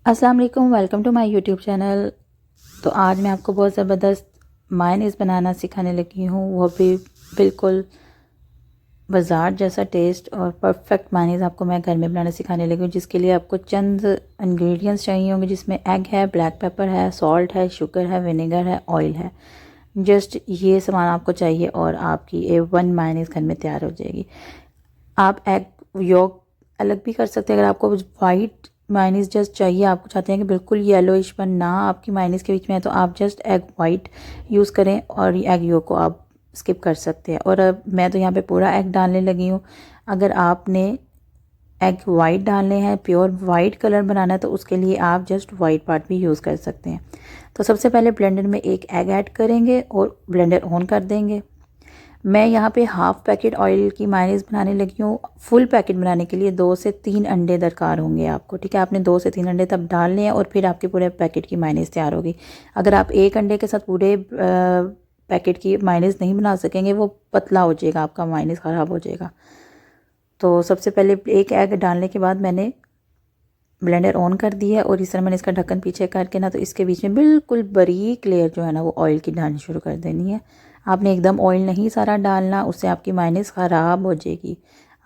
अस्सलाम वालेकुम, welcome to my YouTube channel. तो आज मैं आपको बहुत ज़बरदस्त मायनीज़ बनाना सिखाने लगी हूँ, वो भी बिल्कुल बाज़ार जैसा टेस्ट और परफेक्ट मायनीज़ आपको मैं घर में बनाना सिखाने लगी हूँ। जिसके लिए आपको चंद इंग्रेडिएंट्स चाहिए होंगे, जिसमें एग है, ब्लैक पेपर है, सॉल्ट है, शुगर है, विनेगर है, ऑयल है। जस्ट ये सामान आपको चाहिए और आपकी A1 मायनीज़ घर में तैयार हो जाएगी। आप एग योक अलग भी कर सकते हैं। अगर आपको वाइट मायनीज़ जस्ट चाहिए, आपको चाहते हैं कि बिल्कुल येलोइश बन ना आपकी मायनीज़ के बीच में है, तो आप जस्ट एग वाइट यूज़ करें और एग योक को आप स्किप कर सकते हैं। और अब मैं तो यहाँ पे पूरा एग डालने लगी हूँ। अगर आपने एग वाइट डालने हैं, प्योर वाइट कलर बनाना है, तो उसके लिए आप जस्ट वाइट पार्ट भी यूज़ कर सकते हैं। तो सबसे पहले ब्लेंडर में एक एग ऐड करेंगे और ब्लेंडर ऑन कर देंगे। मैं यहाँ पे हाफ़ पैकेट ऑयल की मायनीज़ बनाने लगी हूँ। फुल पैकेट बनाने के लिए 2 से 3 अंडे दरकार होंगे आपको, ठीक है। आपने 2 से 3 अंडे तब डालने हैं और फिर आपके पूरे पैकेट की मायनीज़ तैयार होगी। अगर आप एक अंडे के साथ पूरे पैकेट की मायनीज़ नहीं बना सकेंगे, वो पतला हो जाएगा, आपका मायनीज़ ख़राब हो जाएगा। तो सबसे पहले एक एग डालने के बाद मैंने ब्लेंडर ऑन कर दिया और इस तरह मैंने इसका ढक्कन पीछे करके ना, तो इसके बीच में बिल्कुल बारीक लेयर जो है ना, वो ऑयल की डालनी शुरू कर देनी है। आपने एकदम ऑयल नहीं सारा डालना, उससे आपकी मायनीज़ ख़राब हो जाएगी।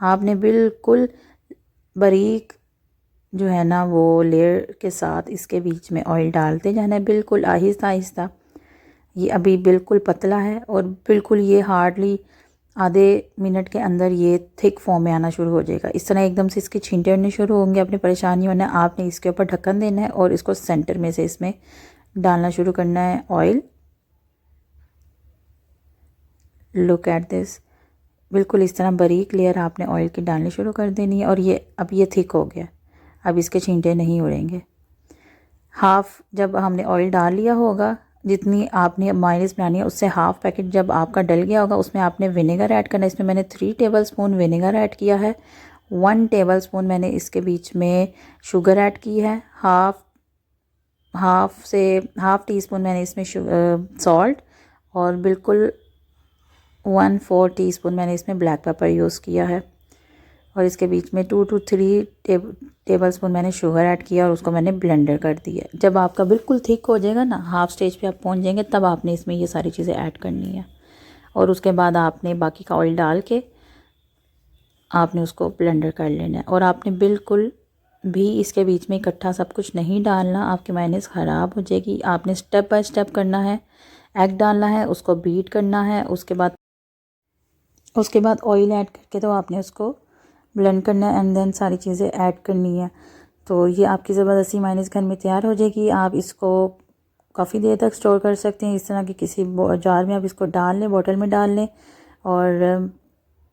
आपने बिल्कुल बारीक जो है ना, वो लेयर के साथ इसके बीच में ऑयल डालते जाना है, बिल्कुल आहिस्ता आहिस्ता। ये अभी बिल्कुल पतला है और बिल्कुल ये हार्डली आधे मिनट के अंदर ये थिक फॉर्म में आना शुरू हो जाएगा। इस तरह एकदम से इसके छींटे उड़ने शुरू होंगे, अपनी परेशानी होना है। आपने इसके ऊपर ढक्कन देना है और इसको सेंटर में से इसमें डालना शुरू करना है ऑयल। लुक एट दिस, बिल्कुल इस तरह बारीक लेयर आपने ऑयल की डालनी शुरू कर देनी है। और अब ये थिक हो गया, अब इसके छींटे नहीं उड़ेंगे। हाफ़ जब हमने ऑयल डाल लिया होगा, जितनी आपने मायनीज़ बनानी है उससे हाफ़ पैकेट जब आपका डल गया होगा, उसमें आपने विनेगर ऐड करना है। इसमें मैंने 3 टेबलस्पून विनेगर ऐड किया है। 1 टेबलस्पून मैंने इसके बीच में शुगर ऐड की है। हाफ़ टी स्पून मैंने इसमें सॉल्ट और बिल्कुल 1/4 टीस्पून मैंने इसमें ब्लैक पेपर यूज़ किया है। और इसके बीच में 2 to 3 टेबलस्पून मैंने शुगर ऐड किया और उसको मैंने ब्लेंडर कर दिया। जब आपका बिल्कुल थिक हो जाएगा ना, हाफ़ स्टेज पे आप पहुंच जाएंगे, तब आपने इसमें ये सारी चीज़ें ऐड करनी है। और उसके बाद आपने बाकी का ऑयल डाल के आपने उसको ब्लेंडर कर लेना है। और आपने बिल्कुल भी इसके बीच में इकट्ठा सब कुछ नहीं डालना, आपकी मायनीज़ ख़राब हो जाएगी। आपने स्टेप बाय स्टेप करना है। एग डालना है, उसको बीट करना है, उसके बाद ऑयल ऐड करके तो आपने उसको ब्लेंड करना है एंड देन सारी चीज़ें ऐड करनी है। तो ये आपकी ज़बरदस्ती मायनीज़ घर में तैयार हो जाएगी। आप इसको काफ़ी देर तक स्टोर कर सकते हैं। इस तरह की किसी जार में आप इसको डाल लें, बॉटल में डाल लें। और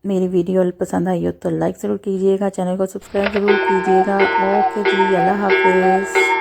मेरी वीडियो पसंद आई हो तो लाइक ज़रूर कीजिएगा, चैनल को सब्सक्राइब ज़रूर कीजिएगा। ओके जी, अल्लाह हाफिज़।